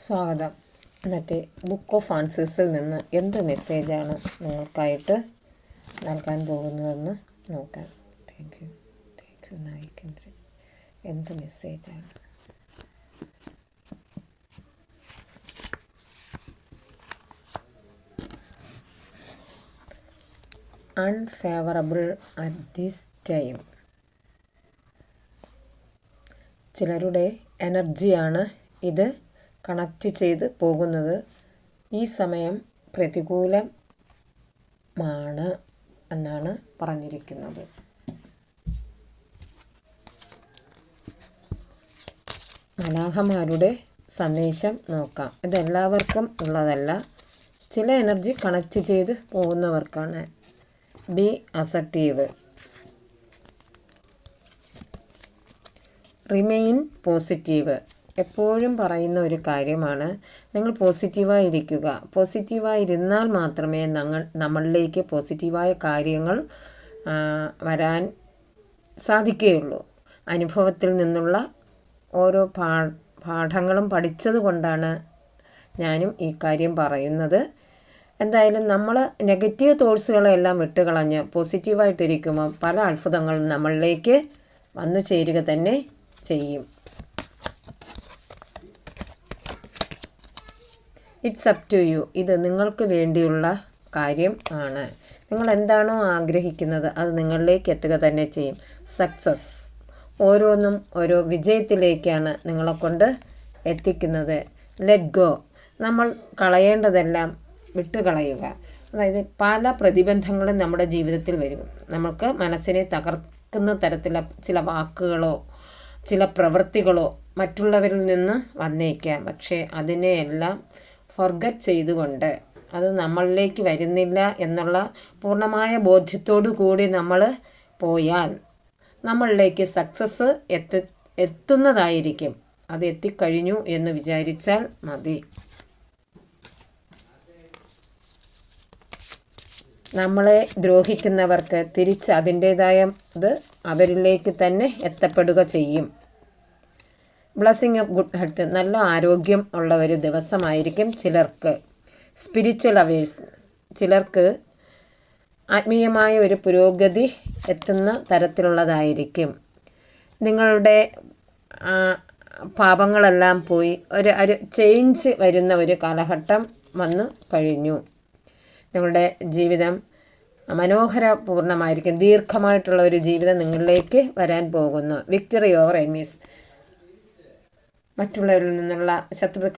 സ്വാഗതം. ഇന്നത്തെ book of ആൻസേഴ്സിൽ നിന്ന് എന്ത് മെസ്സേജാണ് നിങ്ങൾക്കായിട്ട് നൽകാൻ പോകുന്നതെന്ന് നോക്കാം. താങ്ക് യു നായികേന്ദ്രൻ. എന്ത് മെസ്സേജാണ്? Unfavourable at this time. ചിലരുടെ എനർജിയാണ് ഇത് കണക്റ്റ് ചെയ്ത് പോകുന്നത്. ഈ സമയം പ്രതികൂലമാണ് എന്നാണ് പറഞ്ഞിരിക്കുന്നത്. മലാഖമാരുടെ സന്ദേശം നോക്കാം. ഇതെല്ലാവർക്കും ഉള്ളതല്ല, ചില എനർജി കണക്റ്റ് ചെയ്ത് പോകുന്നവർക്കാണ്. Be assertive, remain positive. എപ്പോഴും പറയുന്ന ഒരു കാര്യമാണ്, നിങ്ങൾ പോസിറ്റീവായിരിക്കുക. പോസിറ്റീവായിരുന്നാൽ മാത്രമേ നമ്മളിലേക്ക് പോസിറ്റീവായ കാര്യങ്ങൾ വരാൻ സാധിക്കുകയുള്ളൂ. അനുഭവത്തിൽ നിന്നുള്ള ഓരോ പാഠങ്ങളും പഠിച്ചത് കൊണ്ടാണ് ഞാനും ഈ കാര്യം പറയുന്നത്. എന്തായാലും നമ്മൾ നെഗറ്റീവ് തോട്ട്സുകളെല്ലാം വിട്ടുകളഞ്ഞ് പോസിറ്റീവായിട്ടിരിക്കുമ്പോൾ പല അത്ഭുതങ്ങളും നമ്മളിലേക്ക് വന്നു ചേരുക തന്നെ ചെയ്യും. It's up to you. ഇത് നിങ്ങൾക്ക് വേണ്ടിയുള്ള കാര്യം ആണ്. നിങ്ങൾ എന്താണോ ആഗ്രഹിക്കുന്നത് അത് നിങ്ങളിലേക്ക് എത്തുക തന്നെ ചെയ്യും. സക്സസ് ഓരോന്നും ഓരോ വിജയത്തിലേക്കാണ് നിങ്ങളെക്കൊണ്ട് എത്തിക്കുന്നത്. Let go. നമ്മൾ കളയേണ്ടതെല്ലാം വിട്ടുകളയുക. അതായത് പല പ്രതിബന്ധങ്ങളും നമ്മുടെ ജീവിതത്തിൽ വരും. നമുക്ക് മനസ്സിനെ തകർക്കുന്ന തരത്തിലുള്ള ചില വാക്കുകളോ ചില പ്രവൃത്തികളോ മറ്റുള്ളവരിൽ നിന്ന് വന്നേക്കാം. പക്ഷേ അതിനെയെല്ലാം ഫൊർഗറ്റ് ചെയ്തുകൊണ്ട് അത് നമ്മളിലേക്ക് വരുന്നില്ല എന്നുള്ള പൂർണ്ണമായ ബോധ്യത്തോടു കൂടി നമ്മൾ പോയാൽ നമ്മളിലേക്ക് സക്സസ് എത്തുന്നതായിരിക്കും. അത് എത്തിക്കഴിഞ്ഞു എന്ന് വിചാരിച്ചാൽ മതി. നമ്മളെ ദ്രോഹിക്കുന്നവർക്ക് തിരിച്ച് അതിൻ്റേതായത് അവരിലേക്ക് തന്നെ എത്തപ്പെടുക ചെയ്യും. Blessing of good health. നല്ല ആരോഗ്യം ഉള്ള ഒരു ദിവസമായിരിക്കും ചിലർക്ക്. Spiritual hours. ചിലർക്ക് ആത്മീയമായ ഒരു പുരോഗതി എത്തുന്ന തരത്തിലുള്ളതായിരിക്കും. നിങ്ങളുടെ പാപങ്ങളെല്ലാം പോയി ഒരു ചേഞ്ച് വരുന്ന ഒരു കാലഘട്ടം വന്നു കഴിഞ്ഞു. നിങ്ങളുടെ ജീവിതം മനോഹരപൂർണ്ണമായിരിക്കും. ദീർഘമായിട്ടുള്ള ഒരു ജീവിതം നിങ്ങളിലേക്ക് വരാൻ പോകുന്നു. Victory over enemies. മറ്റുള്ളവരിൽ നിന്നുള്ള